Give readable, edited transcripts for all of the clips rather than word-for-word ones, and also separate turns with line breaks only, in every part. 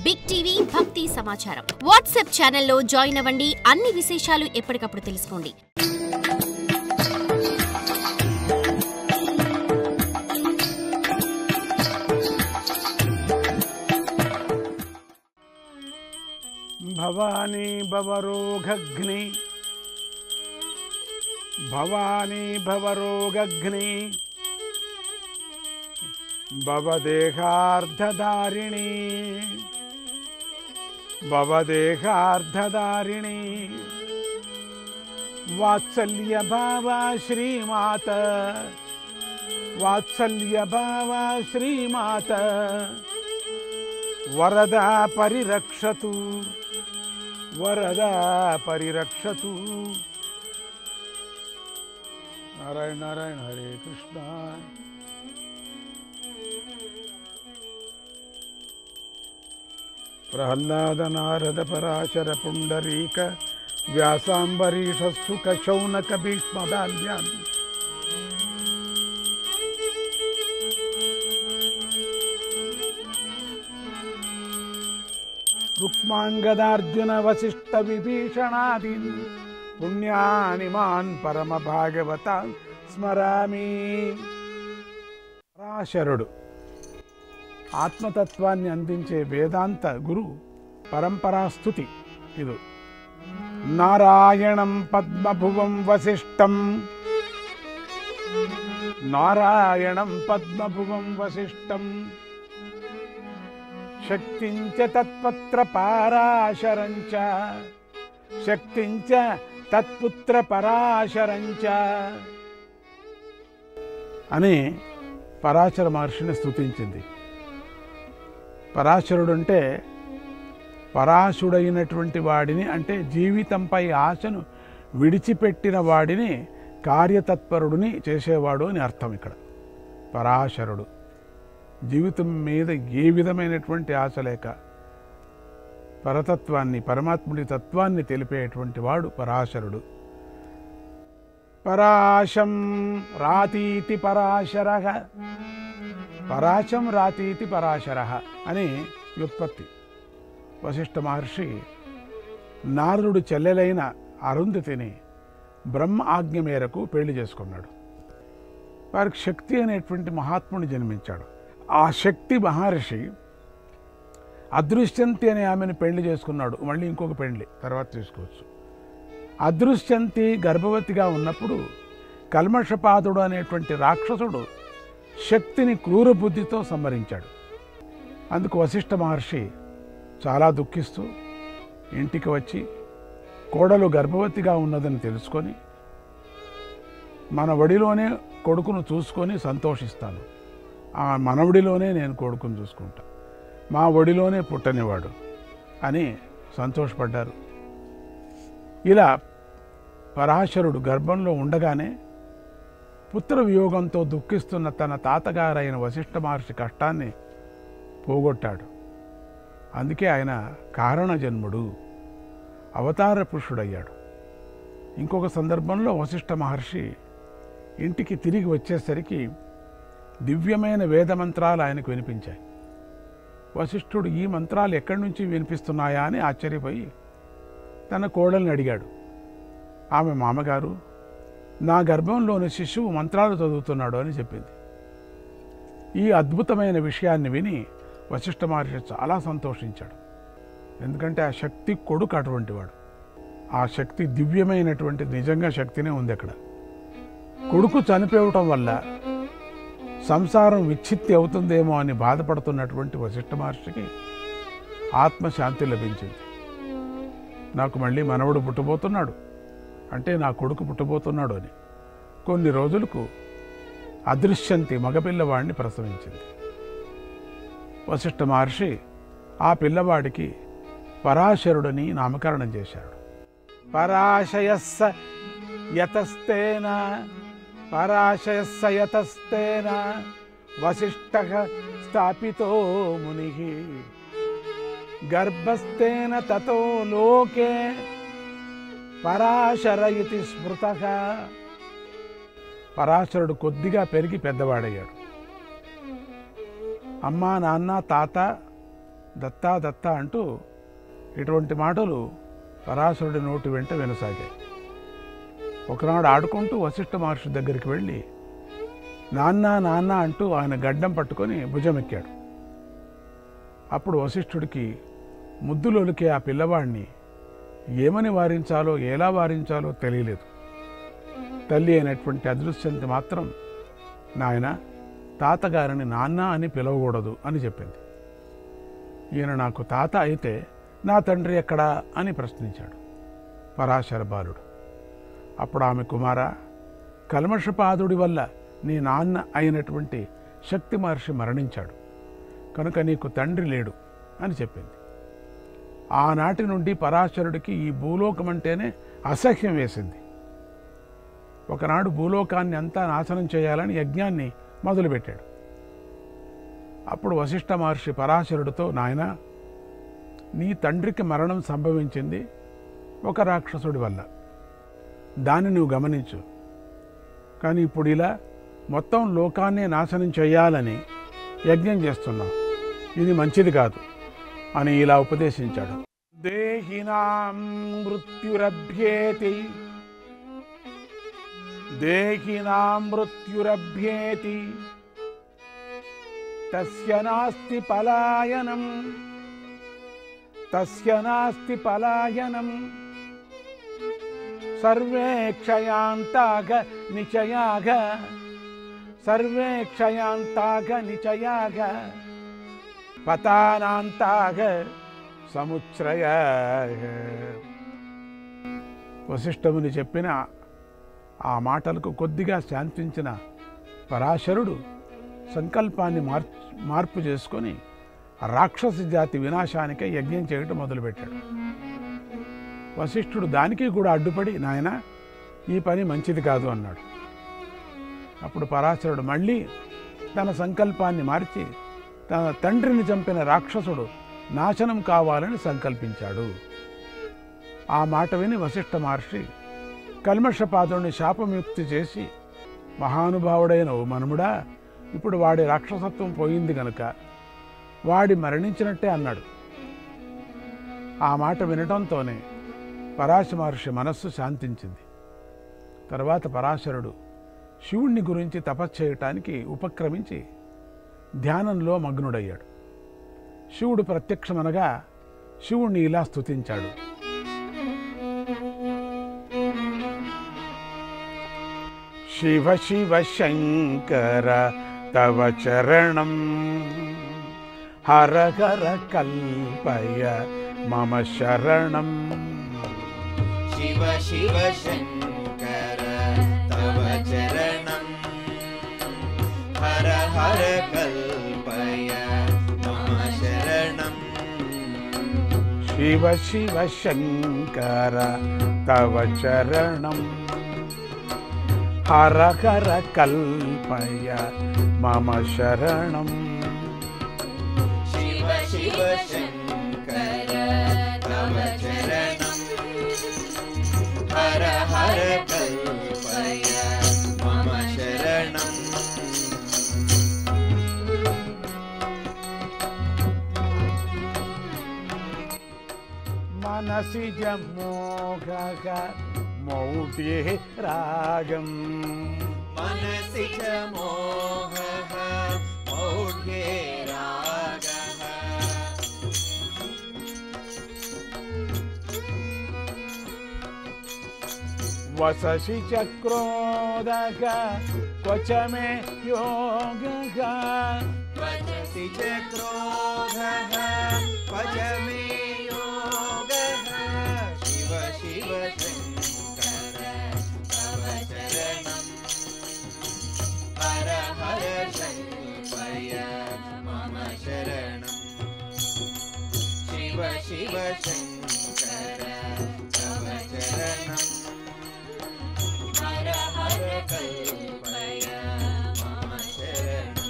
Big TV భక్తి సమాచారం WhatsApp ఛానల్లో జాయిన్ అవ్వండి. అన్ని విశేషాలు ఎప్పటికప్పుడు తెలుసుకోండి.
భవానీ భవరోగగ్ని భవానీ భవరోగగ్ని భవదేహార్ధధారిణి భవదేహార్ధధారిణి వాత్సల్య భావా శ్రీమాత వాత్సల్య భావా శ్రీమాత వరదా పరిరక్షతు వరదా పరిరక్షతు. నారాయణ నారాయణ హరే కృష్ణ. ప్రహ్లాద నారద పరాశర పుండరీక వ్యాసాంబరీష సుఖ శౌనక భీష్మదాల్యాన్ రుక్మాంగదార్జున వశిష్ఠ విభీషణాదీన్ పుణ్యాని మాన్ పరమ భాగవత స్మరామి. పరాశరుడు ఆత్మతత్వాన్ని అందించే వేదాంత గురు పరంపరాస్తుతి ఇది. నారాయణం పద్మభువం వశిష్టం నారాయణం పద్మభువం వశిష్టం శక్తించ తత్పత్ర పరాశరంచ శక్తించ తత్పుత్ర పరాశరంచ అని పరాశర మహర్షిని స్తుతించింది. పరాశరుడు అంటే పరాశుడైనటువంటి వాడిని, అంటే జీవితంపై ఆశను విడిచిపెట్టిన వాడిని కార్యతత్పరుడిని చేసేవాడు అని అర్థం. ఇక్కడ పరాశరుడు జీవితం మీద ఏ విధమైనటువంటి ఆశ లేక పరతత్వాన్ని పరమాత్ముడి తత్వాన్ని తెలిపేటువంటి వాడు పరాశరుడు. పరాశం రాతీతి పరాశరః పరాశం రాతీతి పరాశరః అని వ్యుత్పత్తి. వశిష్ఠ మహర్షి నారదుడు చెల్లెలైన అరుంధతిని బ్రహ్మ ఆజ్ఞ మేరకు పెళ్లి చేసుకున్నాడు. వారికి శక్తి అనేటువంటి మహాత్ముని జన్మించాడు. ఆ శక్తి మహర్షి అదృశ్యంతి అనే ఆమెను పెళ్లి చేసుకున్నాడు. మళ్ళీ ఇంకొక పెళ్లి తర్వాత తీసుకోవచ్చు. అదృశ్యంతి గర్భవతిగా ఉన్నప్పుడు కల్మషపాదుడు అనేటువంటి రాక్షసుడు శక్తిని క్రూర బుద్ధితో సంహరించాడు. అందుకు వశిష్ఠ మహర్షి చాలా దుఃఖిస్తూ ఇంటికి వచ్చి కోడలు గర్భవతిగా ఉన్నదని తెలుసుకొని మన ఒడిలోనే కొడుకును చూసుకొని సంతోషిస్తాను, ఆ మనవడిలోనే నేను కొడుకును చూసుకుంటా, మా ఒడిలోనే పుట్టనివాడు అని సంతోషపడ్డారు. ఇలా పరాశరుడు గర్భంలో ఉండగానే పుత్ర వియోగంతో దుఃఖిస్తున్న తన తాతగారైన వశిష్ఠ మహర్షి కష్టాన్ని పోగొట్టాడు. అందుకే ఆయన కారణ జన్ముడు, అవతార పురుషుడయ్యాడు. ఇంకొక సందర్భంలో వశిష్ఠ మహర్షి ఇంటికి తిరిగి వచ్చేసరికి దివ్యమైన వేద మంత్రాలు ఆయనకు వినిపించాయి. వశిష్ఠుడు ఈ మంత్రాలు ఎక్కడి నుంచి వినిపిస్తున్నాయా అని ఆశ్చర్యపోయి తన కోడల్ని అడిగాడు. ఆమె మామగారు నా గర్భంలోని శిశువు మంత్రాలు చదువుతున్నాడు అని చెప్పింది. ఈ అద్భుతమైన విషయాన్ని విని వశిష్ఠ మహర్షి చాలా సంతోషించాడు. ఎందుకంటే ఆ శక్తి కొడుకు అటువంటి వాడు. ఆ శక్తి దివ్యమైనటువంటి నిజంగా శక్తినే ఉంది అక్కడ. కొడుకు చనిపోవటం వల్ల సంసారం విచ్ఛిత్తి అవుతుందేమో అని బాధపడుతున్నటువంటి వశిష్ఠ మహర్షికి ఆత్మశాంతి లభించింది. నాకు మళ్ళీ మనవడు పుట్టబోతున్నాడు, అంటే నా కొడుకు పుట్టబోతున్నాడు అని. కొన్ని రోజులకు అదృశ్యంతి మగపిల్లవాడిని ప్రసవించింది. వశిష్ఠ మహర్షి ఆ పిల్లవాడికి పరాశరుడని నామకరణం చేశాడు. పరాశయస్స యతస్తేన పరాశయస్స యతస్తేన వశిష్ఠః స్థాపితో మునిః గర్భస్థేన తతో లోకే పరాశర ఇతి స్మృతః. పరాశరుడు కొద్దిగా పెరిగి పెద్దవాడయ్యాడు. అమ్మ నాన్న తాత దత్తా దత్తా అంటూ ఇటువంటి మాటలు పరాశరుడి నోటి వెంట వినసాగాయి. ఒకనాడు ఆడుకుంటూ వశిష్ఠ మహర్షి దగ్గరికి వెళ్ళి నాన్న నాన్న అంటూ ఆయన గడ్డం పట్టుకొని భుజమెక్కాడు. అప్పుడు వశిష్ఠుడికి ముద్దులొలికే ఆ పిల్లవాడిని ఏమని వారించాలో ఎలా వారించాలో తెలియలేదు. తల్లి అయినటువంటి అదృశ్యంతి మాత్రం నాయన తాతగారిని నాన్న అని పిలవకూడదు అని చెప్పింది. ఈయన నాకు తాత అయితే నా తండ్రి ఎక్కడా అని ప్రశ్నించాడు పరాశర బాలుడు. అప్పుడు ఆమె కుమార, కల్మషపాదుడి వల్ల నీ నాన్న అయినటువంటి శక్తి మహర్షి మరణించాడు కనుక నీకు తండ్రి లేడు అని చెప్పింది. ఆనాటి నుండి పరాశరుడికి ఈ భూలోకం అంటేనే అసహ్యం వేసింది. ఒకనాడు భూలోకాన్ని అంతా నాశనం చేయాలని యజ్ఞాన్ని మొదలుపెట్టాడు. అప్పుడు వశిష్ఠ మహర్షి పరాశరుడితో, నాయన నీ తండ్రికి మరణం సంభవించింది ఒక రాక్షసుడి వల్ల, దాన్ని నువ్వు గమనించు. కానీ ఇప్పుడు ఇలా మొత్తం లోకాన్నే నాశనం చేయాలని యజ్ఞం చేస్తున్నావు, ఇది మంచిది కాదు అని ఇలా ఉపదేశించాడు. దేహినాం మృత్యురభ్యేతి దేహినాం మృత్యురభ్యేతి తస్య నాస్తి పలాయనం తస్య నాస్తి పలాయనం సర్వే క్షయాంతాగ నిచయాగ సర్వే క్షయాంతాగ నిచయాగ పతానాంతాగ సముచ్రయ. వశిష్ఠముని చెప్పిన ఆ మాటలకు కొద్దిగా శాంతించిన పరాశరుడు సంకల్పాన్ని మార్పు చేసుకొని రాక్షస జాతి వినాశానికై యజ్ఞం చేయటం మొదలుపెట్టాడు. వశిష్ఠుడు దానికి కూడా అడ్డుపడి, నాయన ఈ పని మంచిది కాదు అన్నాడు. అప్పుడు పరాశరుడు మళ్ళీ తన సంకల్పాన్ని మార్చి తన తండ్రిని చంపిన రాక్షసుడు నాశనం కావాలని సంకల్పించాడు. ఆ మాట విని వశిష్ఠ మహర్షి కల్మషపాదుడిని శాపముక్తి చేసి, మహానుభావుడైన ఓ మనుముడా, ఇప్పుడు వాడి రాక్షసత్వం పోయింది గనుక వాడి మరణించినట్టే అన్నాడు. ఆ మాట వినటంతోనే పరాశర మహర్షి మనస్సు శాంతించింది. తర్వాత పరాశరుడు శివుణ్ణి గురించి తపశ్చేయటానికి ఉపక్రమించి ధ్యానంలో మగ్నుడయ్యాడు. శివుడు ప్రత్యక్షమనగా శివుణ్ణి ఇలా స్తుతించాడు. శివ శివ శంకర తవ చరణం హర హర కల్పయ మమ శరణం.
శివ శివ శంకర తవ చరణం హర హర కల్పయ మమ శరణం.
శివ శివ శంకర తవ చరణం హర హర కల్పయ మమ శరణం.
శివ శివ శంకర తవ చరణం హర హర కల్పయ మమ శరణం.
మనసిజ మోహః మౌఢ్యే రాగం
మనసి చ మోహః మౌఢ్యే రాగః.
వససి చ క్రోధః క్వచ మే యోగః
వచసి చ క్రోధః క్వచ మే యోగః. శివ శివ శంకర తవ చరణం హర హర కల్పయ మమ శరణం. శివ శివ శంకర తవ చరణం హర హర కల్పయ మమ శరణం.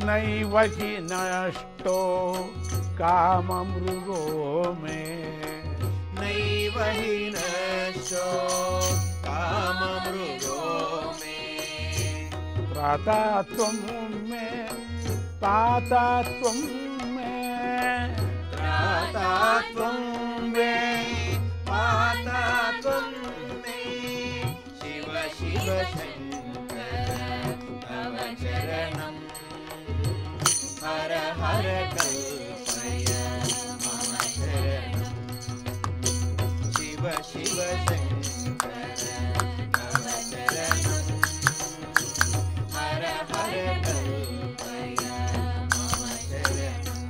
నైవ హి నష్టో కామమృగో మే
నైవ హి నశ్యో కామమృగో
त्राता त्वं मे पाता त्वं मे
त्राता त्वं मे पाता त्वं मे शिव शिव शङ्कर तव चरणं हर हर कल्पय मम शरणं शिव शिव शङ्कर तव चरणं हर हर कल्पय मम शरणं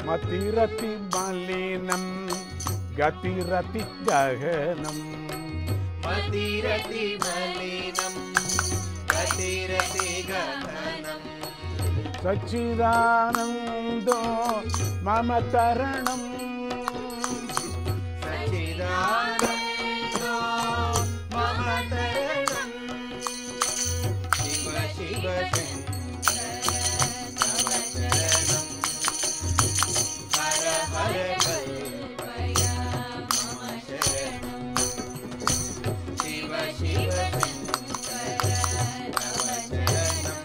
मतिरति मलिनं गतिरति गहनं
मतिरति मलिनं गतिरति गहनं
सच्चिदानन्दो मम तरणं
सच्चिदानन्दो मम तरणं शिव शिव शङ्कर तव चरणं हर हर कल्पय मम शरणं शिव शिव शङ्कर तव चरणं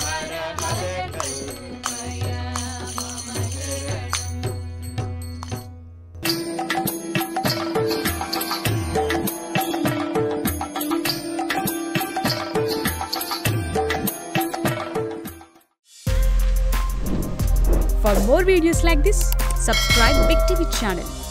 हर हर कल्पय मम शरणं
For more videos like this, subscribe Big TV channel.